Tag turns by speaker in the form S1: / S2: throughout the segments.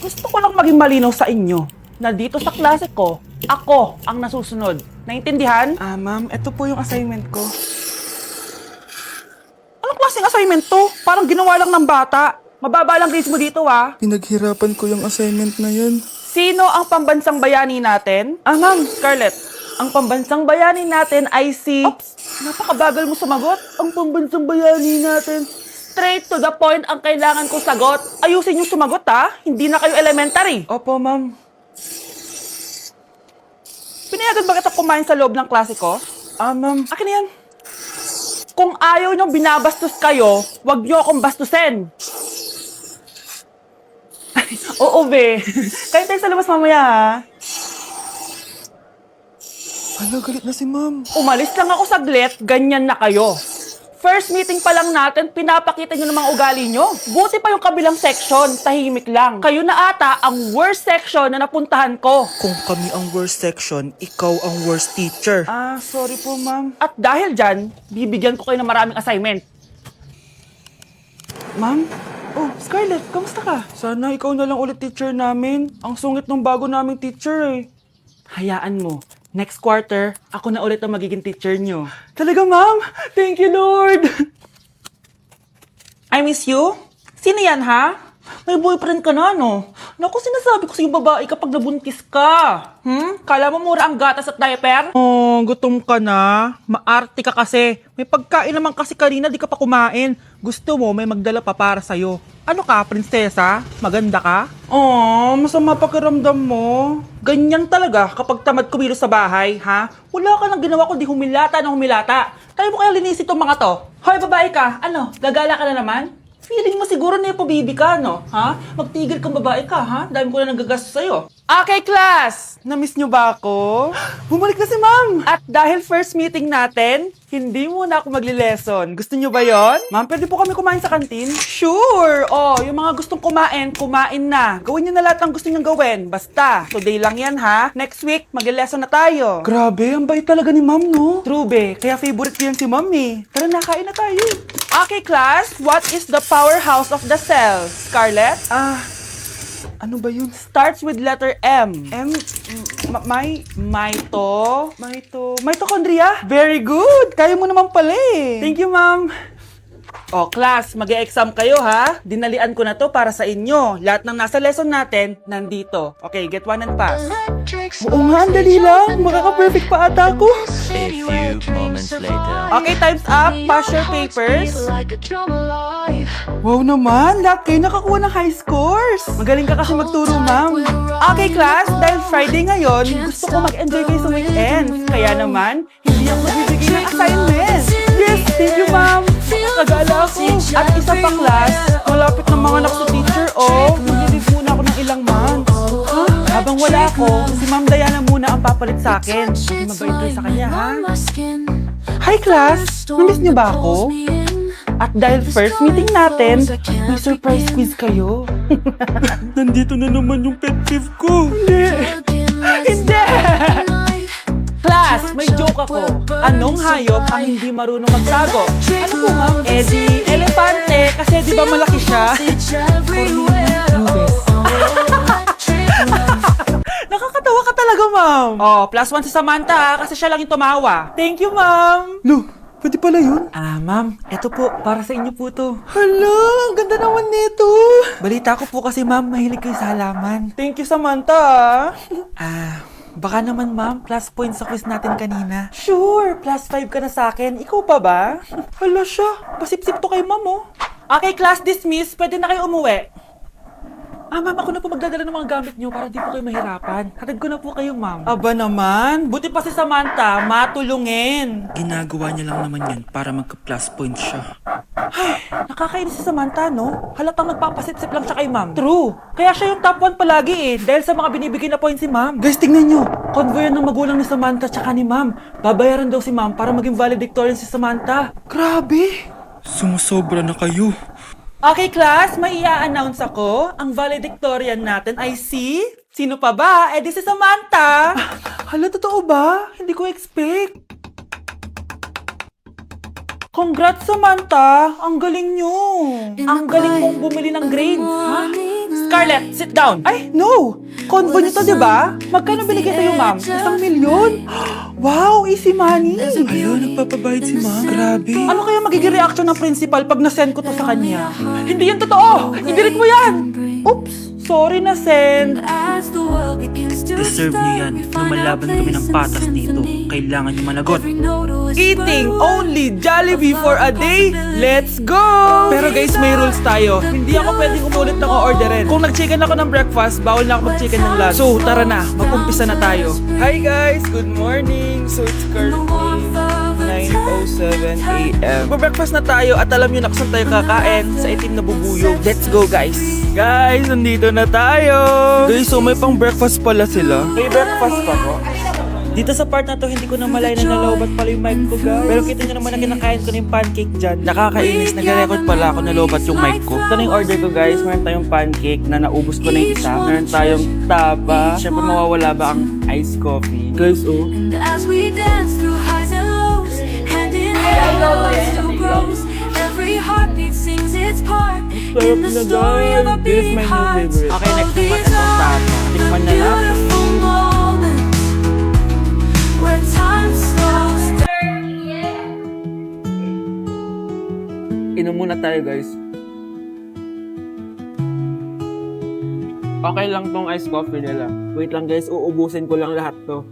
S1: Gusto ko lang maging malinaw sa inyo na dito sa klase ko, ako ang nasusunod. Naintindihan?
S2: Ma'am, ito po yung assignment ko.
S1: Anong klaseng assignment to? Parang ginawa lang ng bata. Mababa lang grades mo dito, ha?
S2: Pinaghirapan ko yung assignment na yun.
S1: Sino ang pambansang bayani natin?
S2: Ma'am,
S1: Scarlett, ang pambansang bayani natin ay si... Oops! Napakabagal mo sumagot. Ang pambansang bayani natin. Straight to the point ang kailangan kong sagot. Ayusin yung sumagot, ha? Hindi na kayo elementary.
S2: Opo, ma'am.
S1: Pinayagan ba kita kumain sa loob ng klase ko?
S2: Ma'am.
S1: Akin na yan. Kung ayaw niyong binabastos kayo, wag niyo akong bastusin. Oo, be. Kain tayo sa labas mamaya, ha?
S2: Hala, galit na si ma'am.
S1: Umalis lang ako saglit, ganyan na kayo. First meeting pa lang natin, pinapakita nyo ng mga ugali nyo. Buti pa yung kabilang section, tahimik lang. Kayo na ata ang worst section na napuntahan ko.
S2: Kung kami ang worst section, ikaw ang worst teacher. Sorry po, ma'am.
S1: At dahil dyan, bibigyan ko kayo ng maraming assignment.
S2: Ma'am? Oh, Scarlett, kamusta ka? Sana ikaw na lang ulit teacher namin. Ang sungit ng bago naming teacher eh.
S1: Hayaan mo, next quarter, ako na ulit ang magiging teacher nyo.
S2: Talaga, ma'am? Thank you, Lord!
S1: I miss you? Sino yan, ha? May boyfriend ka na, no? Naku, sinasabi ko sa'yo babae kapag nabuntis ka. Kala mo mura ang gatas at diaper?
S2: Oh, gutom ka na? Maarte ka kasi. May pagkain naman kasi kanina, di ka pa kumain. Gusto mo, may magdala pa para sa'yo. Ano ka, prinsesa? Maganda ka? Oh, masama pakiramdam mo.
S1: Ganyan talaga kapag tamad kumilos sa bahay, ha? Wala ka nang ginawa kundi humilata na humilata. Tayo mo kaya linisin tong mga to. Hoy, babae ka, ano, gagala ka na naman? Feeling mo siguro na bibi ka, no? Ha? Magtigil kang babae ka, ha? Dami ko na nagagastos sa'yo. Okay, class!
S2: Namiss niyo ba ako? Bumalik na si ma'am!
S1: At dahil first meeting natin, hindi muna ako magli-lesson. Gusto niyo ba yon?
S2: Ma'am, pwede po kami kumain sa kantin?
S1: Sure! Oh, yung mga gustong kumain, kumain na. Gawin niyo na lahat ng gusto niyong gawin. Basta, today lang yan, ha? Next week, magli-lesson na tayo.
S2: Grabe, ang bait talaga ni ma'am, no?
S1: True, be. Kaya favorite ko yan si ma'am, eh. Tara na, kain na tayo. Okay, class. What is the powerhouse of the cell? Scarlett?
S2: Ano ba yun?
S1: Starts with letter M. Mitochondria?
S2: Very good! Kaya mo naman pala eh.
S1: Thank you, ma'am. Oh, class, mag-e-exam kayo, ha? Dinalian ko na to para sa inyo. Lahat ng nasa lesson natin, nandito. Okay, get one and pass.
S2: Oo nga, ang dali lang. Makaka-perfect pa ata ako.
S3: A few moments later.
S1: Okay, time's up. Pass your papers.
S2: Wow naman, lahat kayo nakakuha ng high scores. Magaling ka kasi magturo, ma'am.
S1: Okay, class, dahil Friday ngayon, gusto ko mag-enjoy kayo sa weekend. Kaya naman, hindi ako magbibigay ng assignment.
S2: Yes, thank you, ma'am.
S1: Kagala ako. At isa pa, class, malapit ng mga anak sa teacher, oh. Mag-leave muna ako ng ilang months. Habang wala ako, si Ma'am Diana muna ang papalit sa akin. Hindi mabait kayo sa kanya, ha?
S2: Hi, class. Namiss niyo ba ako?
S1: At dahil first meeting natin, may surprise quiz kayo.
S2: Nandito na naman yung pet peeve ko.
S1: Hindi! Class, may joke ako. Anong hayop ang hindi marunong magtago? Ano po, ma'am? Eh di, elepante. Kasi di ba malaki siya?
S2: Nakakatawa ka talaga, ma'am.
S1: Oh, +1 si Samantha, ha? Kasi siya lang yung tumawa.
S2: Thank you, ma'am. No, pwede pala yun.
S1: Ma'am, eto po, para sa inyo po to.
S2: Hala, ang ganda naman nito.
S1: Balita ko po kasi, ma'am, mahilig kayo sa halaman.
S2: Thank you, Samantha.
S1: Baka naman, ma'am, plus points sa quiz natin kanina.
S2: Sure.
S1: +5 ka na sa akin. Ikaw pa ba?
S2: Hala siya. Pasip-sip to kay ma'am, oh.
S1: Okay, class dismiss. Pwede na kayo umuwi. Ma'am, ako na po magdadala ng mga gamit nyo para di po kayo mahirapan. Hatid ko na po kayo, ma'am.
S2: Aba naman.
S1: Buti pa si Samantha, matulungin.
S2: Ginagawa niya lang naman yan para magka-plus point siya.
S1: Nakakainis si Samantha, no? Halatang nagpapasip-sip lang siya kay ma'am. True. Kaya siya yung top 1 palagi eh, dahil sa mga binibigay na points si ma'am.
S2: Guys, tingnan nyo.
S1: Convoy yan ng magulang ni Samantha tsaka ni ma'am. Babayaran daw si ma'am para maging valedictorian si Samantha.
S2: Grabe. Sumusobra na kayo.
S1: Okay, class, may i-announce ako. Ang valedictorian natin ay si... Sino pa ba? Eh, di si Samantha.
S2: Hala, totoo ba? Hindi ko expect.
S1: Congrats, Samantha! Ang galing nyo! Ang galing mong bumili ng grades, ha? Scarlett, sit down! Ay, no! Convo niyo to, di ba? Magkano binigay sa'yo, ma'am? 1,000,000? Wow, easy money!
S2: Ayun, nagpapabayad si ma'am. Grabe.
S1: Ano kaya magiging reaction ng principal pag nasend ko to sa kanya? Hindi yan totoo! I-delete mo yan! Oops! Sorry na send.
S2: Deserve niyo yan. Lumalaban kami ng patas dito. Kailangan niyo managot.
S1: Eating only Jollibee for a day? Let's go! Pero guys, may rules tayo. Hindi ako pwedeng umulit ng orderin. Kung nag-chicken ako ng breakfast, bawal na ako mag-chicken ng lunch. So, tara na. Mag-umpisa na tayo. Hi guys! Good morning! So, it's currently 9:07 a.m. Mag-breakfast na tayo at alam nyo na kung saan tayo kakain sa itim na bubuyog. Let's go guys! Guys, nandito na tayo! Guys, so may pang breakfast pala sila. May breakfast pa ko? Dito sa part na to, hindi ko na malay na nalobat pala yung mic ko, guys. Pero kita nyo naman na kinakain ko na yung pancake dyan. Nakakainis, nag-record pala ako nalobat yung mic ko. Ito na yung order ko, guys. Meron tayong pancake na naubos ko na yung isa. Meron tayong taba. Siyempre, mawawala ba ang iced coffee? Guys, oh.
S4: And as we dance through highs and lows, hand in hand, love still grows. Every heartbeat sings its part in the story of our beating hearts.
S1: Okay, next
S4: All
S1: naman
S4: these
S1: itong taba.
S4: are
S1: Tikman na natin.
S4: beautiful moments where time slows down.
S1: Inom muna tayo, guys. Okay lang tong iced coffee nila. Wait lang, guys. Uubusin ko lang lahat to.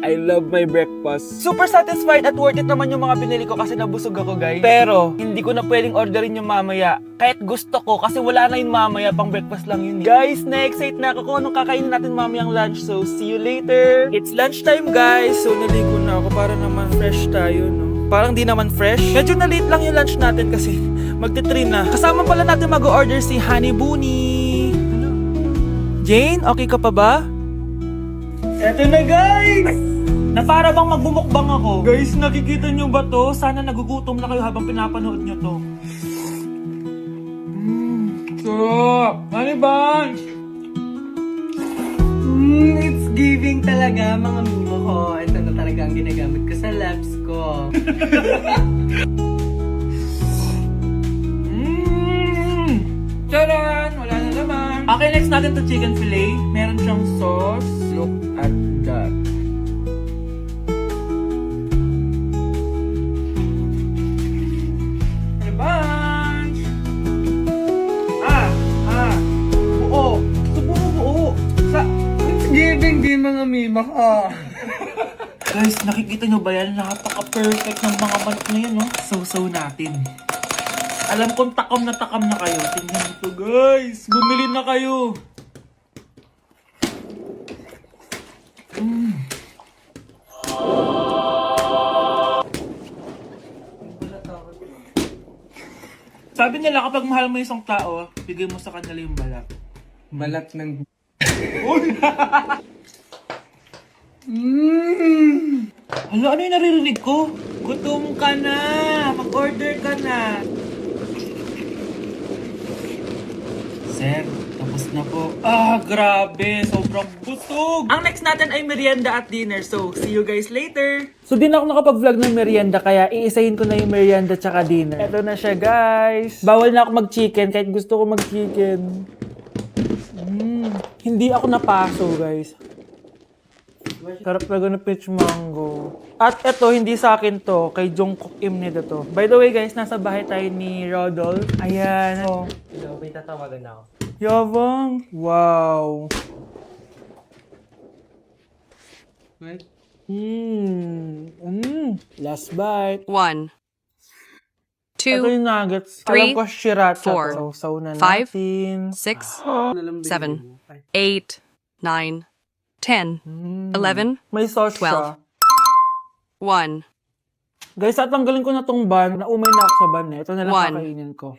S1: I love my breakfast. Super satisfied at worth it naman yung mga binili ko kasi nabusog ako, guys. Pero, hindi ko na pwedeng orderin yung mamaya. Kahit gusto ko kasi wala na yung mamaya, pang breakfast lang yun. Guys, na-excite na ako kung anong kakainin natin mamayang lunch. So, see you later. It's lunchtime, guys. So, naligo na ako para naman fresh tayo, no? Parang di naman fresh. Medyo na-late lang yung lunch natin kasi magti-3 na. Kasama pala natin mag-order si Honey Bunny. Jane, okay ka pa ba? Eto na, guys! Na para bang magbumukbang ako. Guys, nakikita nyo ba to? Sana nagugutom na kayo habang pinapanood nyo to. Sarap! Honey Bunch!
S5: It's giving talaga mga mimo ko. Ito na talaga ang ginagamit ko sa labs ko.
S1: Charan! Wala na naman. Okay, next natin to chicken fillet. Meron siyang sauce. Look at that. Honey Bunch! Buo. Gusto buo.
S5: It's giving di mga mimo ko.
S1: Guys, nakikita nyo ba yan? Napaka-perfect ng mga manok na yan, no? So natin. Alam kong takam na kayo. Tingnan nyo to, guys. Bumili na kayo. Sabi nila kapag mahal mo isang tao, bigay mo sa kanila yung balat.
S5: Balat ng...
S1: Hala, ano yung naririnig ko? Gutom ka na! Mag-order ka na! Sir, tapos na po. Grabe! Sobrang busog! Ang next natin ay merienda at dinner. So, see you guys later! So, di na ako nakapag-vlog ng merienda, kaya iisahin ko na yung merienda tsaka dinner. Ito na siya, guys! Bawal na ako mag-chicken kahit gusto ko mag-chicken. Hindi ako napaso, guys. Sarap talaga ng peach mango. At eto, hindi sa akin to. Kay Jungkook Im nito to. By the way, guys, nasa bahay tayo ni Rodolph. Ayan. Oh.
S5: Hello, may tatawagan ako.
S1: Yabang. Wow.
S5: Wait.
S1: Last bite.
S6: 1,
S1: Ito
S6: 2,
S1: yung nuggets.
S6: three,
S1: Alam ko sriracha.
S6: four,
S1: So, saw na
S6: 5,
S1: natin.
S6: 6,
S5: Nalang
S6: 7, 8, 9, 10, 11,
S1: May sauce
S6: 12.
S1: siya.
S6: 1,
S1: Guys, tatanggalin ko na tong ban. Naumay na ako sa ban eh. Ito na lang
S6: One.
S1: kakainin ko.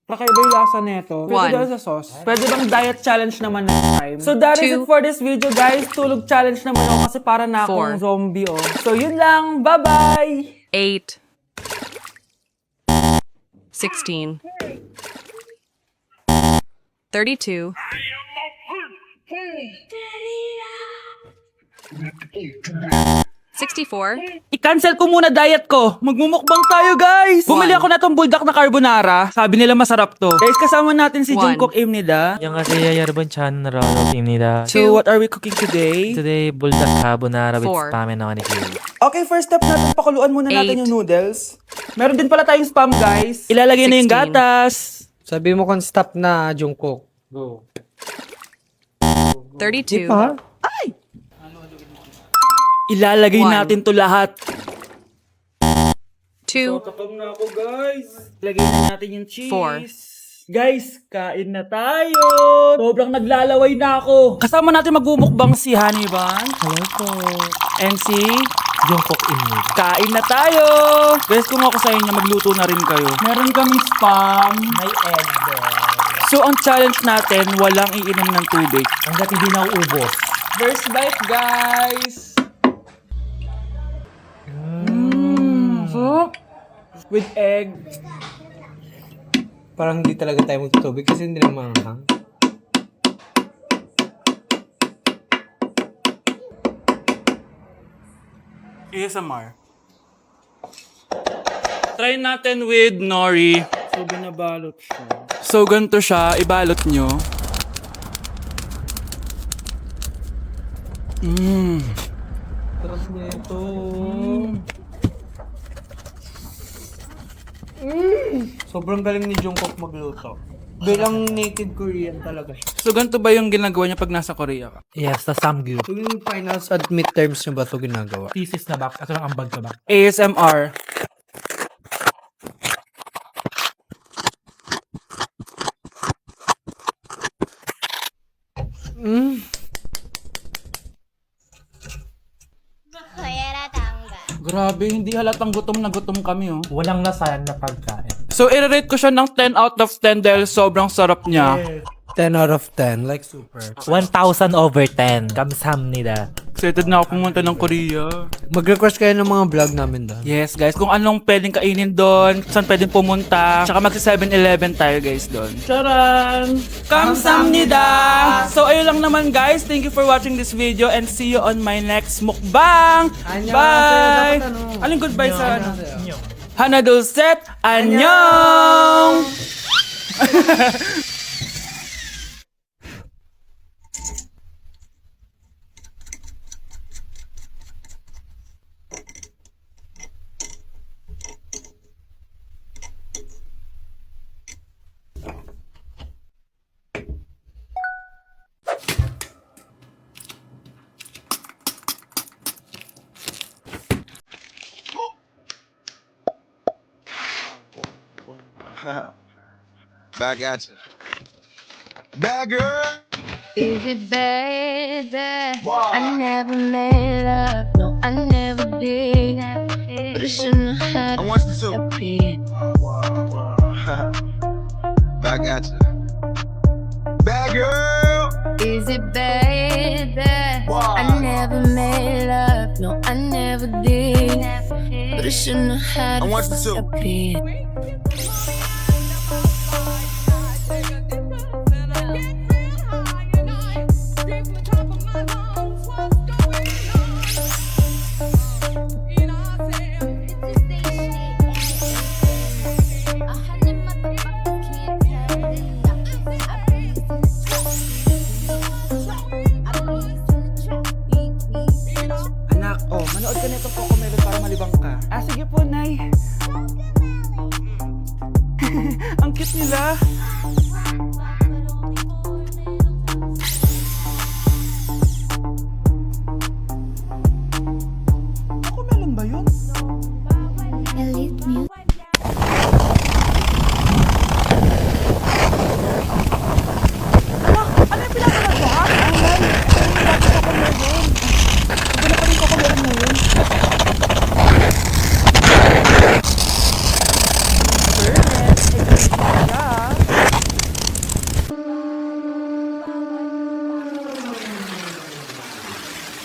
S1: Kakaiba yung lasa nito. Pwede
S6: One.
S1: dahil sa sauce. Pwede bang diet challenge naman next time? So that is it
S6: Two.
S1: for this video, guys. Tulog challenge naman ako kasi para na akong
S6: Four.
S1: zombie, oh. So yun lang. Bye-bye!
S6: 8, 16, 32, 6, 64,
S1: I-cancel ko muna diet ko. Magmumukbang tayo, guys. Bumili ako na tong buldak na carbonara. Sabi nila masarap to. Guys, kasama natin si
S6: One.
S1: Jungkook Imnida.
S7: 안녕하세요 여러분 저는 러브입니다.
S1: So, what are we cooking today?
S7: Today buldak carbonara with
S6: Four.
S7: spam and onion.
S1: Okay, first step natin, pakuluan muna natin
S6: 8.
S1: yung noodles. Meron din pala tayong spam, guys. Ilalagay na yung
S6: 16.
S1: gatas.
S5: Sabi mo kung stop na, Jungkook. Go.
S6: 32,
S1: Ilalagay
S6: One.
S1: natin to lahat.
S6: 2,
S1: Tapos na ako, guys. Lagay na natin yung cheese.
S6: 4.
S1: Guys, kain na tayo. Sobrang naglalaway na ako. Kasama natin magmumukbang si Honey Bun. Hello po. And si
S7: Jungkook Imnida.
S1: kain na tayo. Guys, kung ako sa inyo, magluto na rin kayo. Meron kaming spam.
S7: May egg
S1: So, ang challenge natin, walang iinom ng tubig.
S7: hanggat hindi na uubos.
S1: First bite, guys. Sarap. With egg.
S5: Parang hindi talaga tayo magtutubig kasi hindi na maanghang.
S1: ASMR. Try natin with nori. So, binabalot siya. So, ganito siya. Ibalot nyo.
S5: Sarap niya ito. Sobrang galing ni Jungkook magluto. Bilang native Korean talaga siya.
S1: So, ganito ba yung ginagawa niya pag nasa Korea ka?
S7: Yes, the samgyu.
S5: So yung finals at midterms niya ba ito ginagawa?
S7: Thesis na back. Ito lang ambag ka back.
S1: ASMR. Grabe, hindi halatang gutom na gutom kami, oh.
S7: Walang lasayan na pagkain.
S1: So, i-rate ko siya ng 10 out of 10 dahil sobrang sarap niya.
S5: 10 out of 10, like super.
S7: 1,000 over 10. 감사합니다.
S1: Excited na ako pumunta ng Korea.
S5: Mag-request kayo ng mga vlog namin doon.
S1: Yes, guys. Kung anong pwedeng kainin doon, saan pwedeng pumunta. Tsaka magsa 7-Eleven tayo, guys, doon. Charan! Kamsamnida! So, ayun lang naman, guys. Thank you for watching this video and see you on my next mukbang!
S5: Annyeonghaseyo.
S1: Bye!
S5: Dapat ano?
S1: Aling goodbye sa ano?
S5: Annyeonghaseyo.
S1: Hana Dulcet! Annyeong!
S8: Back at you. Bad girl.
S4: Is it bad that I never made love? No, I never did. But I shouldn't have
S8: I want you to.
S4: appeared.
S8: Back at you. Bad girl.
S4: Is it bad that I never made love? No, I never did. But I shouldn't have
S8: I want you to.
S4: appeared.
S1: Anak, oh, manood ka nitong Coco Melon para malibang ka. Ah, sige po, Nay. Ang cute nila.